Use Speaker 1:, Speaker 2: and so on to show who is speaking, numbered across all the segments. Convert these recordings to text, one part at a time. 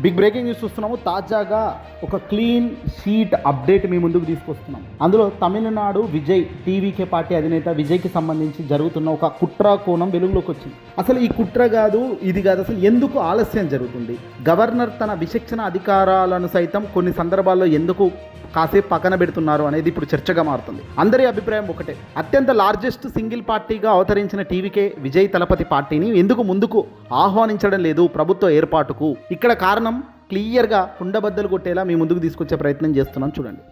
Speaker 1: Big breaking news చూస్తున్నాము. తాజాగా ఒక క్లీన్ షీట్ అప్డేట్ మీ ముందుకు తీసుకొస్తున్నాం. అందులో తమిళనాడు విజయ్ టీవీకే పార్టీ అధినేత విజయ్కి సంబంధించి జరుగుతున్న ఒక కుట్ర కోణం వెలుగులోకి వచ్చింది. అసలు ఈ కుట్ర కాదు, ఇది కాదు, అసలు ఎందుకు ఆలస్యం జరుగుతుంది? గవర్నర్ తన విచక్షణ అధికారాలను సైతం కొన్ని సందర్భాల్లో ఎందుకు కాసేపు పక్కన పెడుతున్నారు అనేది ఇప్పుడు చర్చగా మారుతుంది. అందరి అభిప్రాయం ఒకటే, అత్యంత లార్జెస్ట్ సింగిల్ పార్టీగా అవతరించిన టీవీకే విజయ్ తలపతి పార్టీని ఎందుకు ముందుకు ఆహ్వానించడం లేదు ప్రభుత్వ ఏర్పాటుకు? ఇక్కడ కారణం క్లియర్గా కుండబద్దలు కొట్టేలా మీ ముందుకు తీసుకొచ్చే ప్రయత్నం చేస్తున్నాం. చూడండి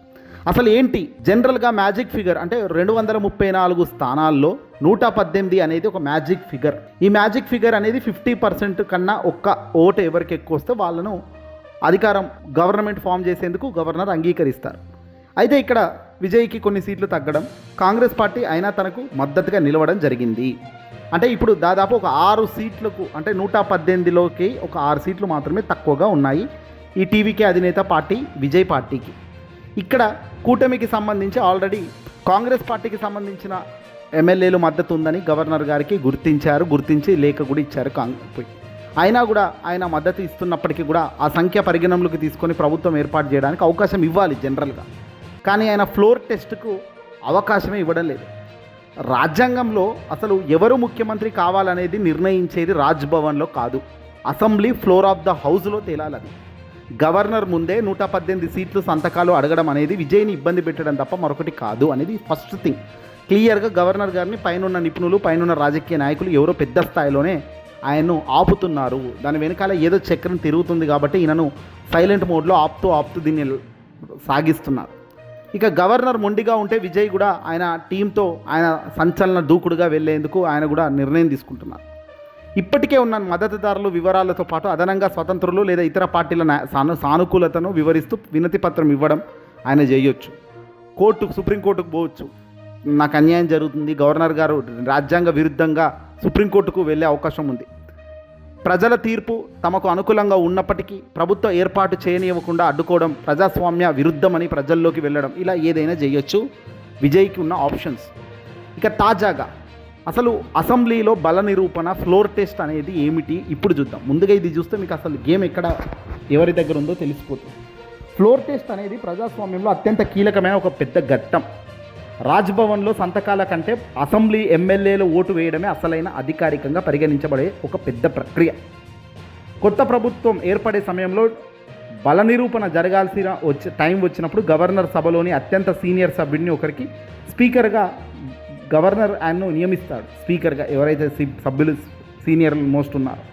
Speaker 1: అసలు ఏంటి. జనరల్గా మ్యాజిక్ ఫిగర్ అంటే 234 స్థానాల్లో 118 అనేది ఒక మ్యాజిక్ ఫిగర్. ఈ మ్యాజిక్ ఫిగర్ అనేది 50% కన్నా ఒక్క ఓటు ఎవరికి ఎక్కువ వస్తే వాళ్ళను అధికారం గవర్నమెంట్ ఫామ్ చేసేందుకు గవర్నర్ అంగీకరిస్తారు. అయితే ఇక్కడ విజయ్కి కొన్ని సీట్లు తగ్గడం, కాంగ్రెస్ పార్టీ అయినా తనకు మద్దతుగా నిలవడం జరిగింది. అంటే ఇప్పుడు దాదాపు ఒక 6 సీట్లకు అంటే 118లోకి ఒక 6 సీట్లు మాత్రమే తక్కువగా ఉన్నాయి ఈ టీవీకే అధినేత పార్టీ విజయ్ పార్టీకి. ఇక్కడ కూటమికి సంబంధించి ఆల్రెడీ కాంగ్రెస్ పార్టీకి సంబంధించిన ఎమ్మెల్యేలు మద్దతు ఉందని గవర్నర్ గారికి గుర్తించి లేఖ కూడా ఇచ్చారు కాంగ్రెస్. అయినా కూడా ఆయన మద్దతు ఇస్తున్నప్పటికీ కూడా ఆ సంఖ్య పరిగణనలోకి తీసుకొని ప్రభుత్వం ఏర్పాటు చేయడానికి అవకాశం ఇవ్వాలి జనరల్గా. కానీ ఆయన ఫ్లోర్ టెస్ట్కు అవకాశమే ఇవ్వడం లేదు. రాజ్యాంగంలో అసలు ఎవరు ముఖ్యమంత్రి కావాలనేది నిర్ణయించేది రాజ్భవన్లో కాదు, అసెంబ్లీ ఫ్లోర్ ఆఫ్ ద హౌస్లో తేలాలి. గవర్నర్ ముందే 118 సీట్లు సంతకాలు అడగడం అనేది విజయ్ని ఇబ్బంది పెట్టడం తప్ప మరొకటి కాదు అనేది ఫస్ట్ థింగ్. క్లియర్గా గవర్నర్ గారిని పైనున్న నిపుణులు, పైనున్న రాజకీయ నాయకులు ఎవరో పెద్ద స్థాయిలోనే ఆయన్ను ఆపుతున్నారు. దాని వెనకాల ఏదో చక్రం తిరుగుతుంది కాబట్టి ఈయనను సైలెంట్ మోడ్లో ఆపుతూ దీన్ని సాగిస్తున్నారు. ఇక గవర్నర్ మొండిగా ఉంటే విజయ్ కూడా ఆయన టీంతో ఆయన సంచలన దూకుడుగా వెళ్లేందుకు ఆయన కూడా నిర్ణయం తీసుకుంటున్నారు. ఇప్పటికే ఉన్న మద్దతుదారులు వివరాలతో పాటు అదనంగా స్వతంత్రులు లేదా ఇతర పార్టీల సానుకూలతను వివరిస్తూ వినతి పత్రం ఇవ్వడం ఆయన చేయొచ్చు. సుప్రీంకోర్టుకు పోవచ్చు, నాకు అన్యాయం జరుగుతుంది, గవర్నర్ గారు రాజ్యాంగ విరుద్ధంగా సుప్రీంకోర్టుకు వెళ్ళే అవకాశం ఉంది. ప్రజల తీర్పు తమకు అనుకూలంగా ఉన్నప్పటికీ ప్రభుత్వ ఏర్పాటు చేయనివ్వకుండా అడ్డుకోవడం ప్రజాస్వామ్య విరుద్ధమని ప్రజల్లోకి వెళ్ళడం, ఇలా ఏదైనా చేయొచ్చు విజయ్కి ఉన్న ఆప్షన్స్. ఇక తాజాగా అసలు అసెంబ్లీలో బల నిరూపణ ఫ్లోర్ టెస్ట్ అనేది ఏమిటి ఇప్పుడు చూద్దాం. ముందుగా ఇది చూస్తే మీకు అసలు గేమ్ ఎక్కడ ఎవరి దగ్గర ఉందో తెలిసిపోతుంది. ఫ్లోర్ టెస్ట్ అనేది ప్రజాస్వామ్యంలో అత్యంత కీలకమైన ఒక పెద్ద ఘట్టం. రాజ్భవన్లో సంతకాల కంటే అసెంబ్లీ ఎమ్మెల్యేలు ఓటు వేయడమే అసలైన అధికారికంగా పరిగణించబడే ఒక పెద్ద ప్రక్రియ. కొత్త ప్రభుత్వం ఏర్పడే సమయంలో బల నిరూపణ జరగాల్సిన టైం వచ్చినప్పుడు గవర్నర్ సభలోని అత్యంత సీనియర్ సభ్యుడిని ఒకరికి స్పీకర్గా గవర్నర్ ఆయన్ను నియమిస్తాడు. స్పీకర్గా ఎవరైతే సభ్యులు సీనియర్ మోస్ట్ ఉన్నారో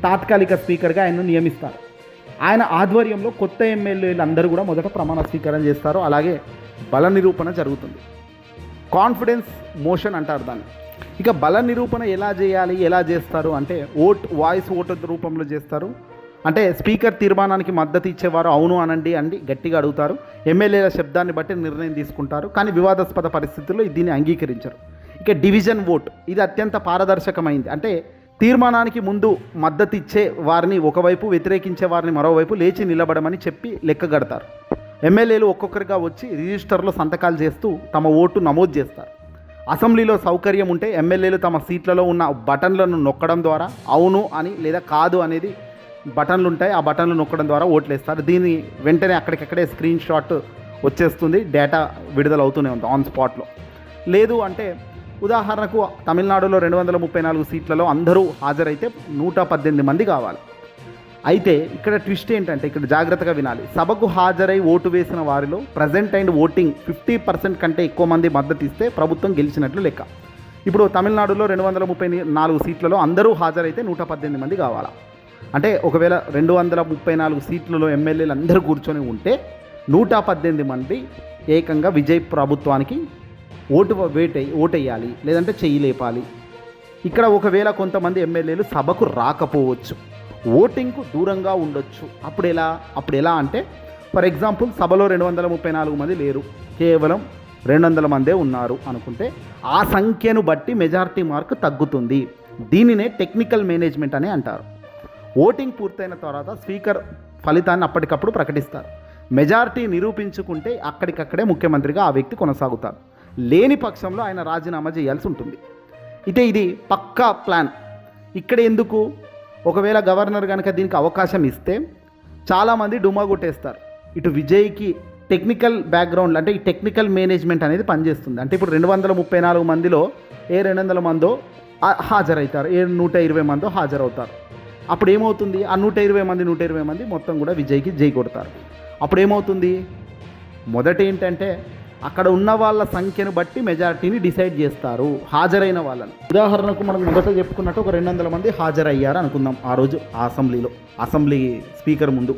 Speaker 1: తాత్కాలిక స్పీకర్గా ఆయన్ను నియమిస్తారు. ఆయన ఆధ్వర్యంలో కొత్త ఎమ్మెల్యేలు అందరూ కూడా మొదట ప్రమాణ స్వీకారం చేస్తారు. అలాగే బల నిరూపణ జరుగుతుంది. కాన్ఫిడెన్స్ మోషన్ అంటారు దాన్ని. ఇక బల నిరూపణ ఎలా చేస్తారు అంటే వాయిస్ ఓటు రూపంలో చేస్తారు. అంటే స్పీకర్ తీర్మానానికి మద్దతు ఇచ్చేవారు అవును అనండి గట్టిగా అడుగుతారు. ఎమ్మెల్యేల శబ్దాన్ని బట్టి నిర్ణయం తీసుకుంటారు. కానీ వివాదాస్పద పరిస్థితుల్లో దీన్ని అంగీకరించరు. ఇక డివిజన్ ఓట్, ఇది అత్యంత పారదర్శకమైంది. అంటే తీర్మానానికి ముందు మద్దతు ఇచ్చే వారిని ఒకవైపు, వ్యతిరేకించే వారిని మరోవైపు లేచి నిలబడమని చెప్పి లెక్కగడతారు. ఎమ్మెల్యేలు ఒక్కొక్కరిగా వచ్చి రిజిస్టర్లో సంతకాలు చేస్తూ తమ ఓటు నమోదు చేస్తారు. అసెంబ్లీలో సౌకర్యం ఉంటే ఎమ్మెల్యేలు తమ సీట్లలో ఉన్న బటన్లను నొక్కడం ద్వారా అవును అని లేదా కాదు అనేది బటన్లు ఉంటాయి, ఆ బటన్లు నొక్కడం ద్వారా ఓట్లు వేస్తారు. దీన్ని వెంటనే అక్కడికక్కడే స్క్రీన్ షాట్ వచ్చేస్తుంది, డేటా విడుదల అవుతూనే ఉంది ఆన్ స్పాట్లో. లేదు అంటే ఉదాహరణకు తమిళనాడులో 234 సీట్లలో అందరూ హాజరైతే 118 మంది కావాలి. అయితే ఇక్కడ ట్విస్ట్ ఏంటంటే, ఇక్కడ జాగ్రత్తగా వినాలి. సభకు హాజరై ఓటు వేసిన వారిలో ప్రజెంట్ అండ్ ఓటింగ్ 50% కంటే ఎక్కువ మంది మద్దతు ఇస్తే ప్రభుత్వం గెలిచినట్లు లెక్క. ఇప్పుడు తమిళనాడులో 234 సీట్లలో అందరూ హాజరైతే 118 మంది కావాలా. అంటే ఒకవేళ 234 సీట్లలో ఎమ్మెల్యేలు అందరూ కూర్చొని ఉంటే 118 మంది ఏకంగా విజయ్ ప్రభుత్వానికి ఓటేయాలి, లేదంటే చెయ్యి లేపాలి. ఇక్కడ ఒకవేళ కొంతమంది ఎమ్మెల్యేలు సభకు రాకపోవచ్చు, ఓటింగ్కు దూరంగా ఉండొచ్చు. అప్పుడు ఎలా అంటే ఫర్ ఎగ్జాంపుల్ సభలో 234 మంది లేరు, కేవలం 200 మందే ఉన్నారు అనుకుంటే ఆ సంఖ్యను బట్టి మెజారిటీ మార్క్ తగ్గుతుంది. దీనినే టెక్నికల్ మేనేజ్మెంట్ అని అంటారు. ఓటింగ్ పూర్తయిన తర్వాత స్పీకర్ ఫలితాన్ని అప్పటికప్పుడు ప్రకటిస్తారు. మెజారిటీ నిరూపించుకుంటే అక్కడికక్కడే ముఖ్యమంత్రిగా ఆ వ్యక్తి కొనసాగుతారు. లేని పక్షంలో ఆయన రాజీనామా చేయాల్సి ఉంటుంది. అయితే ఇది పక్కా ప్లాన్. ఇక్కడ ఎందుకు, ఒకవేళ గవర్నర్ కనుక దీనికి అవకాశం ఇస్తే చాలామంది డుమా కొట్టేస్తారు. ఇటు విజయ్కి టెక్నికల్ బ్యాక్గ్రౌండ్ అంటే ఈ టెక్నికల్ మేనేజ్మెంట్ అనేది పనిచేస్తుంది. అంటే ఇప్పుడు 234 మందిలో 200 మందో హాజరవుతారు, 120 మందో హాజరవుతారు. అప్పుడు ఏమవుతుంది, ఆ 120 మంది మొత్తం కూడా విజయ్కి జై కొడతారు. అప్పుడు ఏమవుతుంది, మొదట ఏంటంటే అక్కడ ఉన్న వాళ్ళ సంఖ్యను బట్టి మెజారిటీని డిసైడ్ చేస్తారు, హాజరైన వాళ్ళని. ఉదాహరణకు మనం మొదట చెప్పుకున్నట్టు ఒక 200 మంది హాజరయ్యారు అనుకుందాం. ఆ రోజు అసెంబ్లీ స్పీకర్ ముందు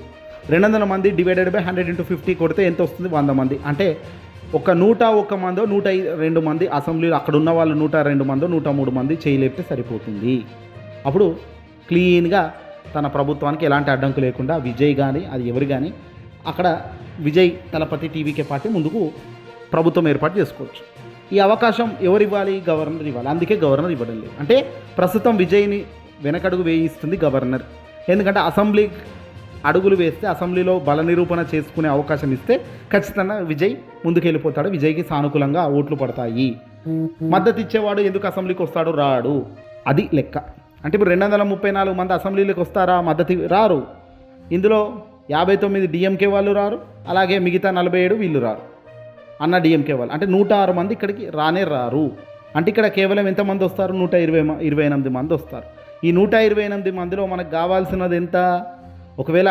Speaker 1: 200 మంది డివైడెడ్ బై 100 × 50 కొడితే ఎంత వస్తుంది, 100 మంది. అంటే ఒక 101 మందో 102 మంది అసెంబ్లీలో అక్కడ ఉన్న వాళ్ళు 102 మందో 103 మంది చేయలేపితే సరిపోతుంది. అప్పుడు క్లీన్గా తన ప్రభుత్వానికి ఎలాంటి అడ్డంకు లేకుండా విజయ్ కానీ అది ఎవరు కానీ అక్కడ విజయ్ తలపతి టీవీకే పార్టీ ముందుకు ప్రభుత్వం ఏర్పాటు చేసుకోవచ్చు. ఈ అవకాశం ఎవరు ఇవ్వాలి, గవర్నర్ ఇవ్వాలి. అందుకే గవర్నర్ ఇవ్వడం లేదు. అంటే ప్రస్తుతం విజయ్ని వెనకడుగు వేయిస్తుంది గవర్నర్. ఎందుకంటే అసెంబ్లీ అడుగులు వేస్తే అసెంబ్లీలో బల నిరూపణ చేసుకునే అవకాశం ఇస్తే ఖచ్చితంగా విజయ్ ముందుకు వెళ్ళిపోతాడు, విజయ్కి సానుకూలంగా ఓట్లు పడతాయి. మద్దతు ఇచ్చేవాడు ఎందుకు అసెంబ్లీకి వస్తాడు, రాడు. అది లెక్క. అంటే ఇప్పుడు 234 మంది అసెంబ్లీలోకి వస్తారా, మద్దతు రారు. ఇందులో 59 డిఎంకే వాళ్ళు రారు, అలాగే మిగతా 47 వీళ్ళు రారు అన్న డిఎంకే వాళ్ళు. అంటే 106 మంది ఇక్కడికి రారు. అంటే ఇక్కడ కేవలం ఎంతమంది వస్తారు, 128 మంది వస్తారు. ఈ 128 మందిలో మనకు కావాల్సినది ఎంత, ఒకవేళ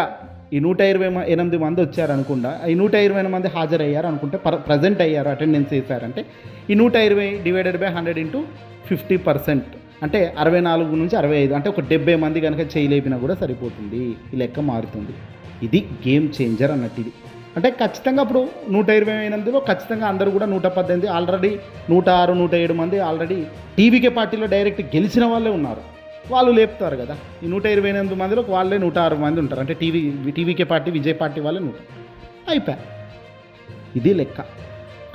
Speaker 1: ఈ 128 మంది వచ్చారనుకుండా ఈ 120 మంది హాజరయ్యారు అనుకుంటే ప్రజెంట్ అయ్యారు, అటెండెన్స్ వేశారంటే ఈ 120 డివైడెడ్ బై 100 × 50% అంటే 64 నుంచి 65 అంటే ఒక 70 మంది కనుక చేయలేపినా కూడా సరిపోతుంది. ఈ లెక్క మారుతుంది. ఇది గేమ్ చేంజర్ అన్నట్టు. ఇది అంటే ఖచ్చితంగా ఇప్పుడు 128లో ఖచ్చితంగా అందరూ కూడా 118 ఆల్రెడీ 106 107 మంది ఆల్రెడీ టీవీకే పార్టీలో డైరెక్ట్ గెలిచిన వాళ్ళే ఉన్నారు, వాళ్ళు లేపుతారు కదా. ఈ 128 మందిలో వాళ్ళే 106 మంది ఉంటారు. అంటే టీవీకే పార్టీ విజయ్ పార్టీ వాళ్ళే 100 అయిపోయా. ఇది లెక్క.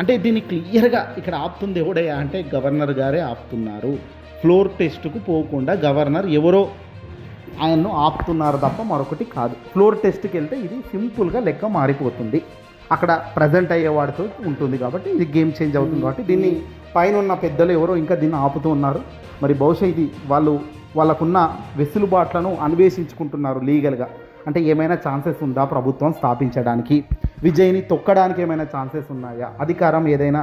Speaker 1: అంటే దీన్ని క్లియర్గా ఇక్కడ ఆపుతుంది ఎవడయ్యా అంటే గవర్నర్ గారే ఆపుతున్నారు. ఫ్లోర్ టెస్ట్కు పోకుండా గవర్నర్ ఎవరో ఆయన్ను ఆపుతున్నారు తప్ప మరొకటి కాదు. ఫ్లోర్ టెస్ట్కి వెళ్తే ఇది సింపుల్గా లెక్క మారిపోతుంది, అక్కడ ప్రజెంట్ అయ్యేవాడితో ఉంటుంది. కాబట్టి ఇది గేమ్ చేంజ్ అవుతుంది. కాబట్టి దీన్ని పైన ఉన్న పెద్దలు ఎవరో ఇంకా దీన్ని ఆపుతూ ఉన్నారు. మరి బహుశా ఇది వాళ్ళకున్న వెసులుబాట్లను అన్వేషించుకుంటున్నారు లీగల్గా. అంటే ఏమైనా ఛాన్సెస్ ఉందా ప్రభుత్వం స్థాపించడానికి, విజయ్ని తొక్కడానికి ఏమైనా ఛాన్సెస్ ఉన్నాయా, అధికారం ఏదైనా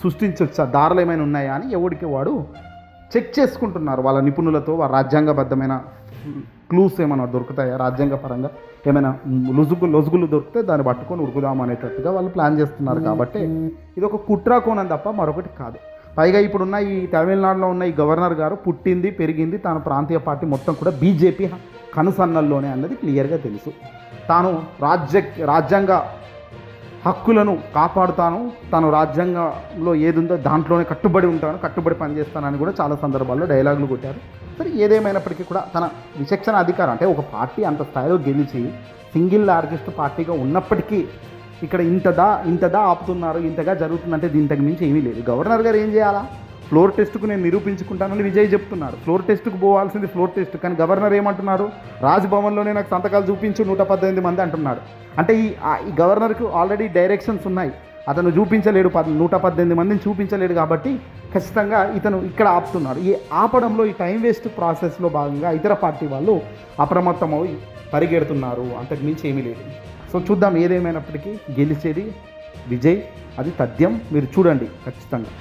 Speaker 1: సృష్టించవచ్చా, దారులు ఏమైనా ఉన్నాయా అని ఎవరికి వాడు చెక్ చేసుకుంటున్నారు. వాళ్ళ నిపుణులతో రాజ్యాంగబద్ధమైన క్లూస్ ఏమైనా దొరుకుతాయా, రాజ్యాంగ పరంగా ఏమైనా లొసుగులు దొరికితే దాన్ని పట్టుకొని ఉరుకుదాం అనేటట్టుగా వాళ్ళు ప్లాన్ చేస్తున్నారు. కాబట్టి ఇది ఒక కుట్ర కోణం తప్ప మరొకటి కాదు. పైగా ఇప్పుడున్న ఈ తమిళనాడులో ఉన్న ఈ గవర్నర్ గారు పుట్టింది పెరిగింది తన ప్రాంతీయ పార్టీ మొత్తం కూడా బీజేపీ కనుసన్నల్లోనే అన్నది క్లియర్గా తెలుసు. తాను రాజ్యాంగ హక్కులను కాపాడుతాను, తాను రాజ్యాంగంలో ఏదుందో దాంట్లోనే కట్టుబడి ఉంటాను, కట్టుబడి పనిచేస్తానని కూడా చాలా సందర్భాల్లో డైలాగులు కొట్టారు. సరే, ఏదేమైనప్పటికీ కూడా తన విచక్షణ అధికారం అంటే ఒక పార్టీ అంత స్థాయిలో గెలిచి సింగిల్ లార్జెస్ట్ పార్టీగా ఉన్నప్పటికీ ఇక్కడ ఇంతదా ఆపుతున్నారు, ఇంతగా జరుగుతుందంటే దీంతకు మించి ఏమీ లేదు. గవర్నర్ గారు ఏం చేయాలా, ఫ్లోర్ టెస్ట్కు నేను నిరూపించుకుంటానని విజయ్ చెప్తున్నారు. ఫ్లోర్ టెస్ట్కు పోవాల్సింది ఫ్లోర్ టెస్ట్, కానీ గవర్నర్ ఏమంటున్నారు, రాజ్భవన్లోనే నాకు సంతకాలు చూపించు 118 మంది అంటున్నాడు. అంటే ఈ గవర్నర్కు ఆల్రెడీ డైరెక్షన్స్ ఉన్నాయి, అతను చూపించలేడు, 118 మందిని చూపించలేడు. కాబట్టి ఖచ్చితంగా ఇతను ఇక్కడ ఆపుతున్నాడు. ఈ ఆపడంలో ఈ టైం వేస్ట్ ప్రాసెస్లో భాగంగా ఇతర పార్టీ వాళ్ళు అప్రమత్తమై పరిగెడుతున్నారు, అంతకు మించి ఏమీ లేదు. సో చూద్దాం, ఏదేమైనప్పటికీ గెలిచేది విజయ్, అది తథ్యం. మీరు చూడండి ఖచ్చితంగా.